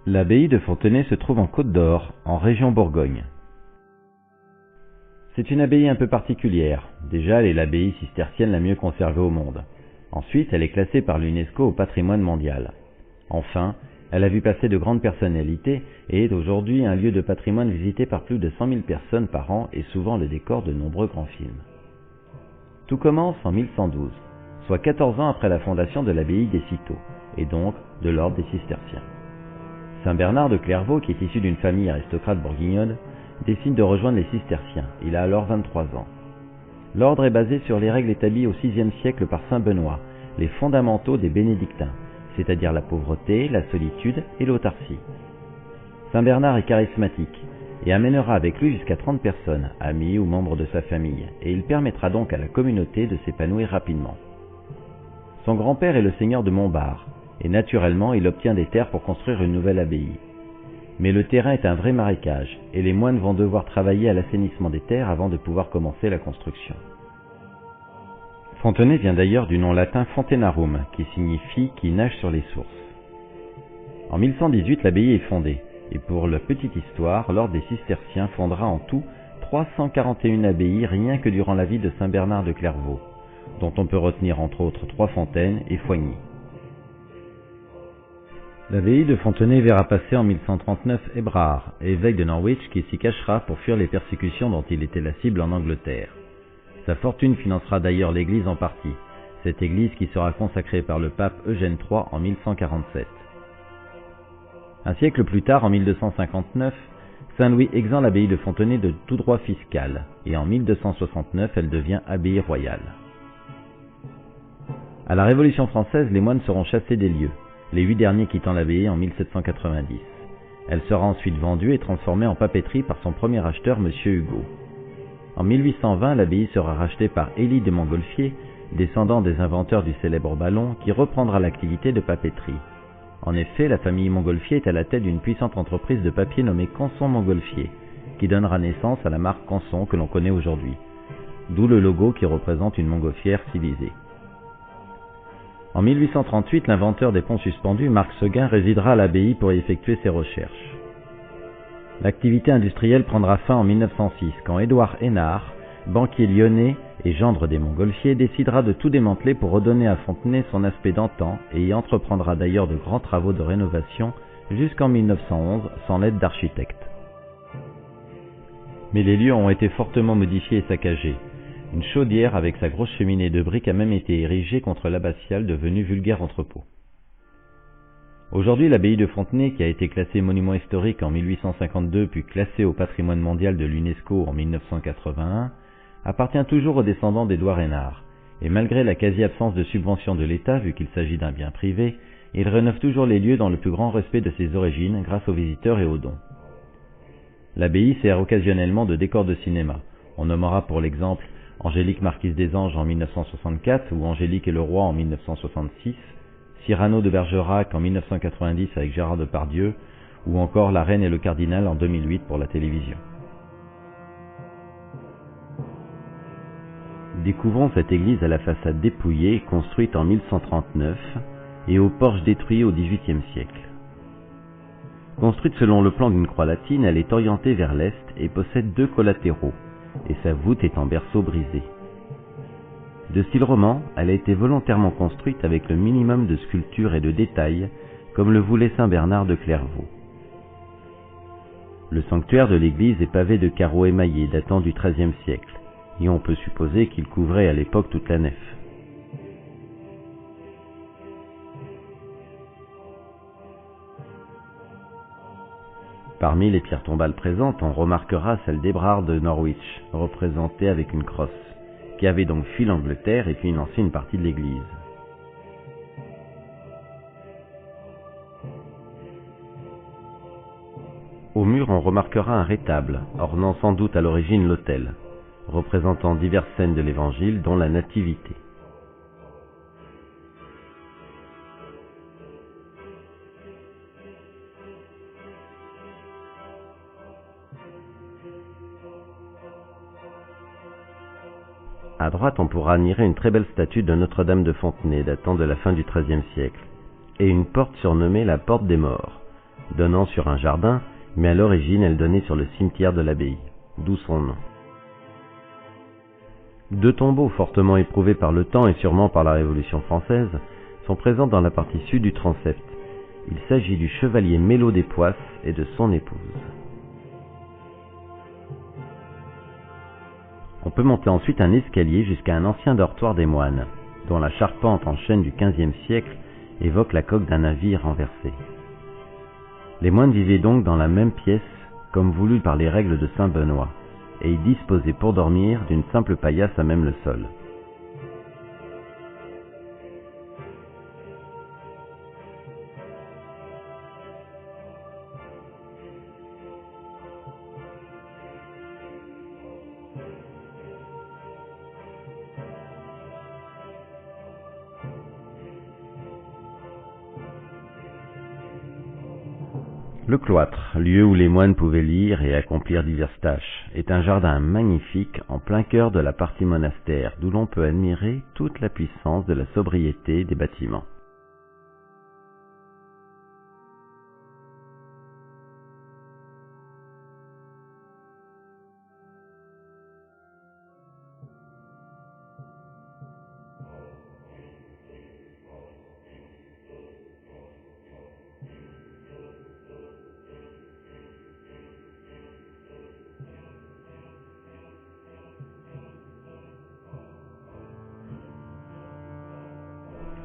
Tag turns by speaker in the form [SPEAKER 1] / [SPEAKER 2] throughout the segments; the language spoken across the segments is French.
[SPEAKER 1] L'abbaye de Fontenay se trouve en Côte d'Or, en région Bourgogne. C'est une abbaye un peu particulière. Déjà, elle est l'abbaye cistercienne la mieux conservée au monde. Ensuite, elle est classée par l'UNESCO au patrimoine mondial. Enfin, elle a vu passer de grandes personnalités et est aujourd'hui un lieu de patrimoine visité par plus de 100 000 personnes par an et souvent le décor de nombreux grands films. Tout commence en 1112, soit 14 ans après la fondation de l'abbaye des Cîteaux, et donc de l'ordre des cisterciens. Saint Bernard de Clairvaux, qui est issu d'une famille aristocrate bourguignonne, décide de rejoindre les cisterciens. Il a alors 23 ans. L'ordre est basé sur les règles établies au VIe siècle par saint Benoît, les fondamentaux des bénédictins, c'est-à-dire la pauvreté, la solitude et l'autarcie. Saint Bernard est charismatique et amènera avec lui jusqu'à 30 personnes, amis ou membres de sa famille, et il permettra donc à la communauté de s'épanouir rapidement. Son grand-père est le seigneur de Montbard, et naturellement il obtient des terres pour construire une nouvelle abbaye. Mais le terrain est un vrai marécage, et les moines vont devoir travailler à l'assainissement des terres avant de pouvoir commencer la construction. Fontenay vient d'ailleurs du nom latin Fontenarum, qui signifie « qui nage sur les sources ». En 1118, l'abbaye est fondée, et pour la petite histoire, l'ordre des cisterciens fondera en tout 341 abbayes rien que durant la vie de Saint Bernard de Clairvaux, dont on peut retenir entre autres Trois-Fontaines et Foigny. L'abbaye de Fontenay verra passer en 1139 Ebrard, évêque de Norwich, qui s'y cachera pour fuir les persécutions dont il était la cible en Angleterre. Sa fortune financera d'ailleurs l'église en partie, cette église qui sera consacrée par le pape Eugène III en 1147. Un siècle plus tard, en 1259, Saint Louis exempte l'abbaye de Fontenay de tout droit fiscal, et en 1269, elle devient abbaye royale. À la Révolution française, les moines seront chassés des lieux, les 8 derniers quittant l'abbaye en 1790. Elle sera ensuite vendue et transformée en papeterie par son premier acheteur, M. Hugo. En 1820, l'abbaye sera rachetée par Élie de Montgolfier, descendant des inventeurs du célèbre ballon, qui reprendra l'activité de papeterie. En effet, la famille Montgolfier est à la tête d'une puissante entreprise de papier nommée Canson-Montgolfier, qui donnera naissance à la marque Canson que l'on connaît aujourd'hui, d'où le logo qui représente une montgolfière stylisée. En 1838, l'inventeur des ponts suspendus, Marc Seguin, résidera à l'abbaye pour y effectuer ses recherches. L'activité industrielle prendra fin en 1906, quand Édouard Hénard, banquier lyonnais et gendre des Montgolfiers, décidera de tout démanteler pour redonner à Fontenay son aspect d'antan et y entreprendra d'ailleurs de grands travaux de rénovation jusqu'en 1911 sans l'aide d'architectes. Mais les lieux ont été fortement modifiés et saccagés. Une chaudière avec sa grosse cheminée de briques a même été érigée contre l'abbatiale devenue vulgaire entrepôt. Aujourd'hui, l'abbaye de Fontenay, qui a été classée monument historique en 1852 puis classée au patrimoine mondial de l'UNESCO en 1981, appartient toujours aux descendants d'Édouard Hénard, et malgré la quasi-absence de subvention de l'État vu qu'il s'agit d'un bien privé, il rénove toujours les lieux dans le plus grand respect de ses origines grâce aux visiteurs et aux dons. L'abbaye sert occasionnellement de décor de cinéma. On nommera pour l'exemple Angélique marquise des Anges en 1964 ou Angélique et le Roi en 1966, Cyrano de Bergerac en 1990 avec Gérard Depardieu, ou encore La Reine et le Cardinal en 2008 pour la télévision. Découvrons cette église à la façade dépouillée, construite en 1139, et au porche détruit au XVIIIe siècle. Construite selon le plan d'une croix latine, elle est orientée vers l'est et possède 2 collatéraux, et sa voûte est en berceau brisé. De style roman, elle a été volontairement construite avec le minimum de sculpture et de détails, comme le voulait Saint Bernard de Clairvaux. Le sanctuaire de l'église est pavé de carreaux émaillés datant du XIIIe siècle, et on peut supposer qu'il couvrait à l'époque toute la nef. Parmi les pierres tombales présentes, on remarquera celle d'Ebrard de Norwich, représentée avec une crosse, qui avait donc fui l'Angleterre et financé une partie de l'église. Au mur, on remarquera un rétable, ornant sans doute à l'origine l'autel, représentant diverses scènes de l'Évangile, dont la Nativité. À droite, on pourra admirer une très belle statue de Notre-Dame de Fontenay datant de la fin du XIIIe siècle, et une porte surnommée la Porte des Morts, donnant sur un jardin, mais à l'origine elle donnait sur le cimetière de l'abbaye, d'où son nom. 2 tombeaux fortement éprouvés par le temps et sûrement par la Révolution française sont présents dans la partie sud du transept. Il s'agit du chevalier Mélot des Poisses et de son épouse. On peut monter ensuite un escalier jusqu'à un ancien dortoir des moines, dont la charpente en chêne du XVe siècle évoque la coque d'un navire renversé. Les moines vivaient donc dans la même pièce, comme voulu par les règles de saint Benoît, et y disposaient pour dormir d'une simple paillasse à même le sol. Le cloître, lieu où les moines pouvaient lire et accomplir diverses tâches, est un jardin magnifique en plein cœur de la partie monastère, d'où l'on peut admirer toute la puissance de la sobriété des bâtiments.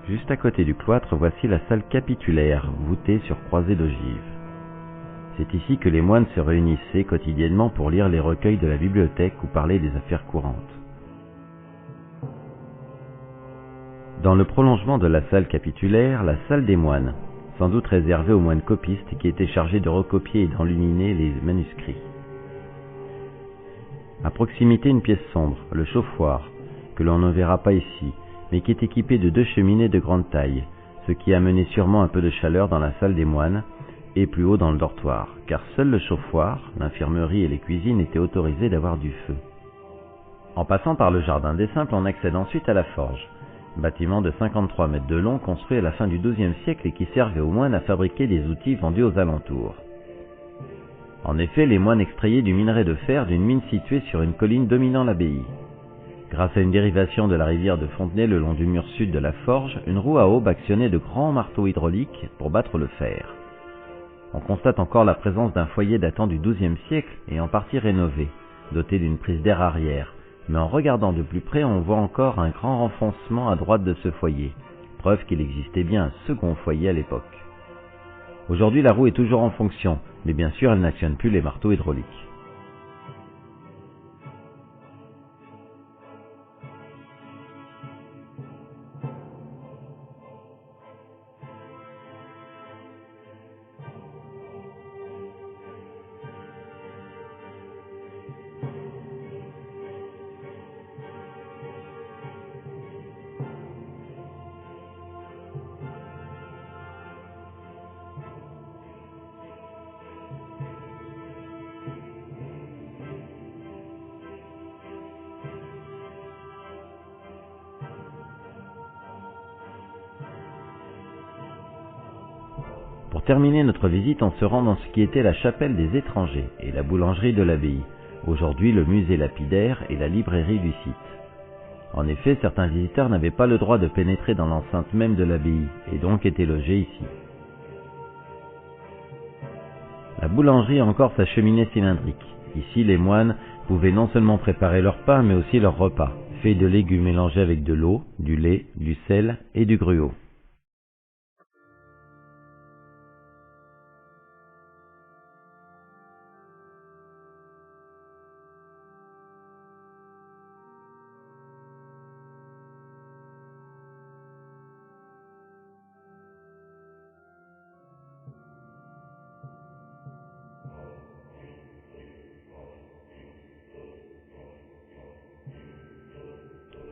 [SPEAKER 1] Juste à côté du cloître, voici la salle capitulaire, voûtée sur croisée d'ogives. C'est ici que les moines se réunissaient quotidiennement pour lire les recueils de la bibliothèque ou parler des affaires courantes. Dans le prolongement de la salle capitulaire, la salle des moines, sans doute réservée aux moines copistes qui étaient chargés de recopier et d'enluminer les manuscrits. À proximité, une pièce sombre, le chauffoir, que l'on ne verra pas ici, mais qui est équipé de 2 cheminées de grande taille, ce qui a amené sûrement un peu de chaleur dans la salle des moines et plus haut dans le dortoir, car seul le chauffoir, l'infirmerie et les cuisines étaient autorisés d'avoir du feu. En passant par le jardin des Simples, on accède ensuite à la forge, bâtiment de 53 mètres de long construit à la fin du XIIe siècle et qui servait aux moines à fabriquer des outils vendus aux alentours. En effet, les moines extrayaient du minerai de fer d'une mine située sur une colline dominant l'abbaye. Grâce à une dérivation de la rivière de Fontenay le long du mur sud de la forge, une roue à aube actionnait de grands marteaux hydrauliques pour battre le fer. On constate encore la présence d'un foyer datant du XIIe siècle et en partie rénové, doté d'une prise d'air arrière, mais en regardant de plus près, on voit encore un grand renfoncement à droite de ce foyer, preuve qu'il existait bien un second foyer à l'époque. Aujourd'hui, la roue est toujours en fonction, mais bien sûr, elle n'actionne plus les marteaux hydrauliques. Pour terminer notre visite, on se rend dans ce qui était la chapelle des étrangers et la boulangerie de l'abbaye, aujourd'hui le musée lapidaire et la librairie du site. En effet, certains visiteurs n'avaient pas le droit de pénétrer dans l'enceinte même de l'abbaye et donc étaient logés ici. La boulangerie a encore sa cheminée cylindrique. Ici, les moines pouvaient non seulement préparer leur pain, mais aussi leur repas, fait de légumes mélangés avec de l'eau, du lait, du sel et du gruau.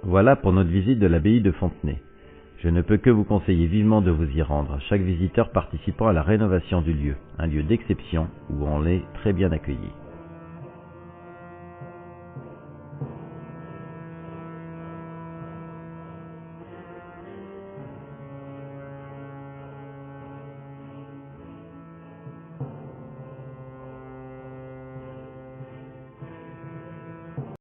[SPEAKER 1] Voilà pour notre visite de l'abbaye de Fontenay. Je ne peux que vous conseiller vivement de vous y rendre, chaque visiteur participant à la rénovation du lieu, un lieu d'exception où on est très bien accueilli.